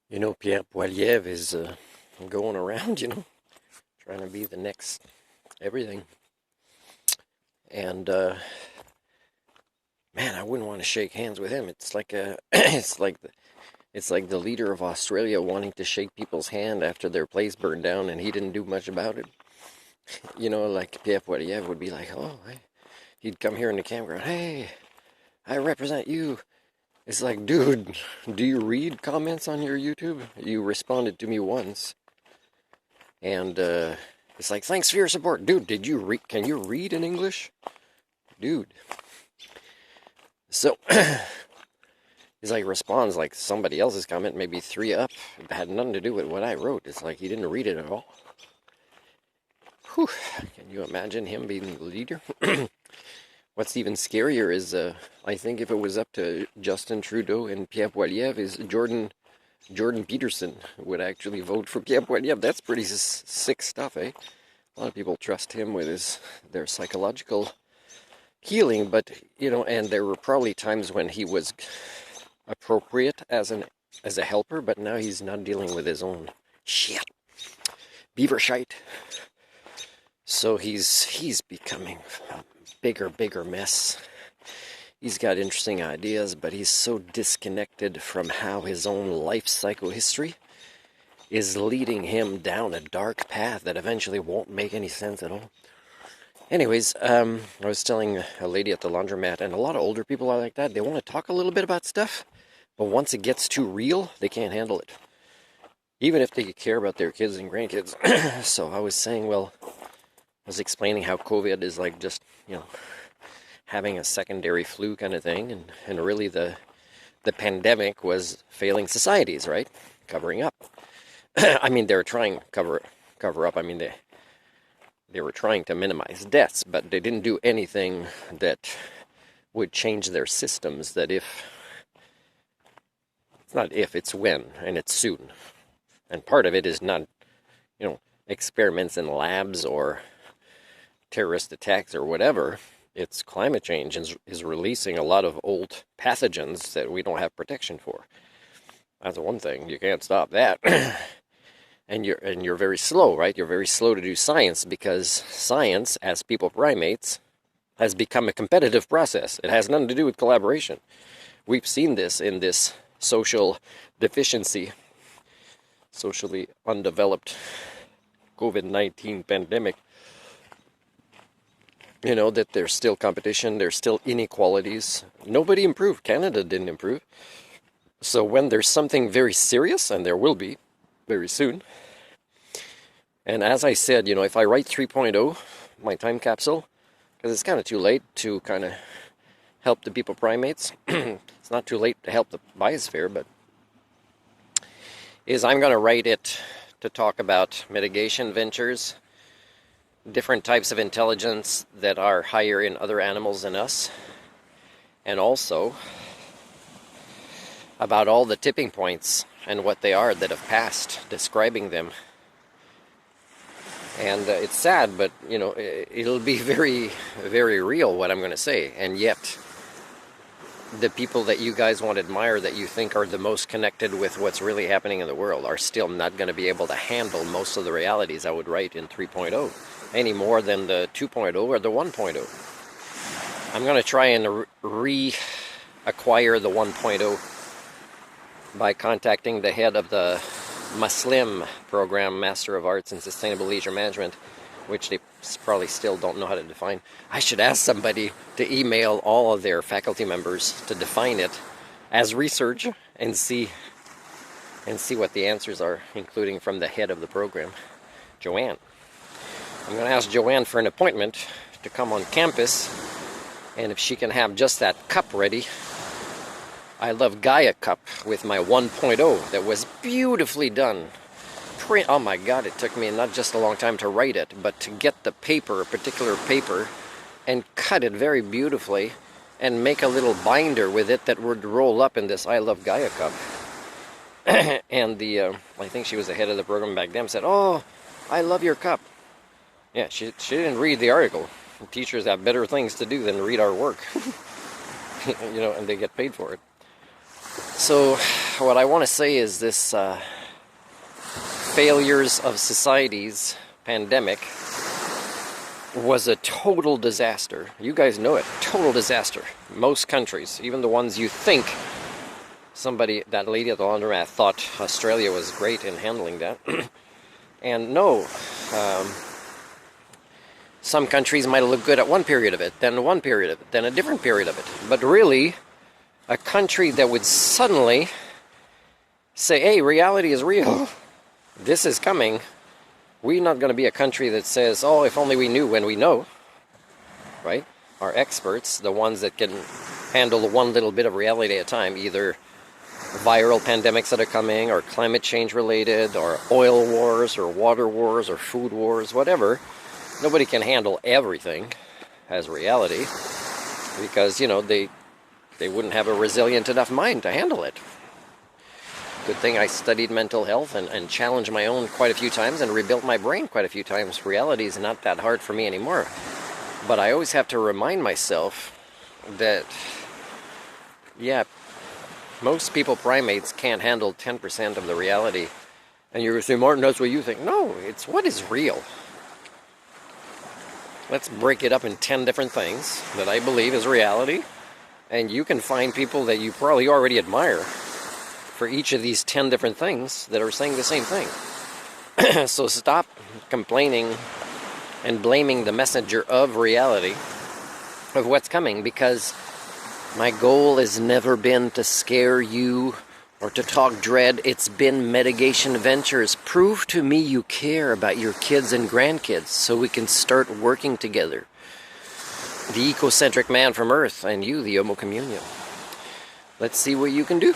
You know, Pierre Poilievre is going around, trying to be the next everything. And man, I wouldn't want to shake hands with him. It's like it's like the leader of Australia wanting to shake people's hand after their place burned down, and he didn't do much about it. Like Pierre Poilievre would be like, he'd come here in the campground, hey, I represent you. It's like, dude, do you read comments on your YouTube? You responded to me once. And it's like, thanks for your support. Dude, did you read? Can you read in English? Dude. So, he's like, responds like somebody else's comment, maybe 3 up. It had nothing to do with what I wrote. It's like he didn't read it at all. Whew. Can you imagine him being the leader? What's even scarier is, I think if it was up to Justin Trudeau and Pierre Poilievre, is Jordan Peterson would actually vote for Pierre Poilievre. That's pretty sick stuff, eh? A lot of people trust him with their psychological healing, but, and there were probably times when he was appropriate as a helper, but now he's not dealing with his own shit. Beaver shite. So he's becoming a bigger mess. He's got interesting ideas, but he's so disconnected from how his own life cycle history is leading him down a dark path that eventually won't make any sense at all. Anyways, I was telling a lady at the laundromat, and a lot of older people are like that. They want to talk a little bit about stuff, but once it gets too real, they can't handle it. Even if they care about their kids and grandkids. So I was saying, I was explaining how COVID is like just, having a secondary flu kind of thing, and really the pandemic was failing societies, right? Covering up. I mean, they were trying to cover up. I mean, they were trying to minimize deaths, but they didn't do anything that would change their systems. That it's not if, it's when, and it's soon. And part of it is not, experiments in labs or terrorist attacks or whatever. It's climate change is releasing a lot of old pathogens that we don't have protection for. That's one thing. You can't stop that. And you're very slow, right? You're very slow to do science, because science, as People-Primates, has become a competitive process. It has nothing to do with collaboration. We've seen this in this social deficiency, socially undeveloped COVID-19 pandemic. That there's still competition, there's still inequalities. Nobody improved. Canada didn't improve. So when there's something very serious, and there will be very soon, and as I said, if I write 3.0, my time capsule, because it's kind of too late to kind of help the People-Primates. It's not too late to help the biosphere, but I'm going to write it to talk about mitigation ventures, different types of intelligence that are higher in other animals than us, and also about all the tipping points and what they are that have passed, describing them. And it's sad, but it'll be very, very real what I'm going to say. And yet the people that you guys want to admire, that you think are the most connected with what's really happening in the world, are still not going to be able to handle most of the realities I would write in 3.0. Any more than the 2.0 or the 1.0. I'm going to try and reacquire the 1.0 by contacting the head of the Muslim program, Master of Arts in Sustainable Leisure Management, which they probably still don't know how to define. I should ask somebody to email all of their faculty members to define it as research and see what the answers are, including from the head of the program, Joanne. I'm going to ask Joanne for an appointment to come on campus, and if she can have just that cup ready. I love Gaia cup with my 1.0 that was beautifully done. Oh my God, it took me not just a long time to write it, but to get the paper, a particular paper, and cut it very beautifully and make a little binder with it that would roll up in this I love Gaia cup. And I think she was the head of the program back then, said, "Oh, I love your cup." Yeah, she didn't read the article. Teachers have better things to do than read our work. And they get paid for it. So what I want to say is this failures of societies pandemic was a total disaster. You guys know it. Total disaster. Most countries, even the ones you think that lady at the laundromat thought Australia was great in handling that. And no, some countries might have looked good at one period of it, then one period of it, then a different period of it. But really, a country that would suddenly say, hey, reality is real. This is coming. We're not going to be a country that says, oh, if only we knew when we know, right? Our experts, the ones that can handle one little bit of reality at a time, either viral pandemics that are coming, or climate change related, or oil wars, or water wars, or food wars, whatever. Nobody can handle everything as reality because, you know, they wouldn't have a resilient enough mind to handle it. Good thing I studied mental health and challenged my own quite a few times and rebuilt my brain quite a few times. Reality is not that hard for me anymore. But I always have to remind myself that, yeah, most people-primates can't handle 10% of the reality. And you're going to say, Martin, that's what you think. No, it's what is real. Let's break it up in 10 different things that I believe is reality. And you can find people that you probably already admire for each of these 10 different things that are saying the same thing. So stop complaining and blaming the messenger of reality of what's coming, because my goal has never been to scare you or to talk dread. It's been mitigation ventures. Prove to me you care about your kids and grandkids so we can start working together. The ecocentric man from Earth and you, the Homo communia. Let's see what you can do.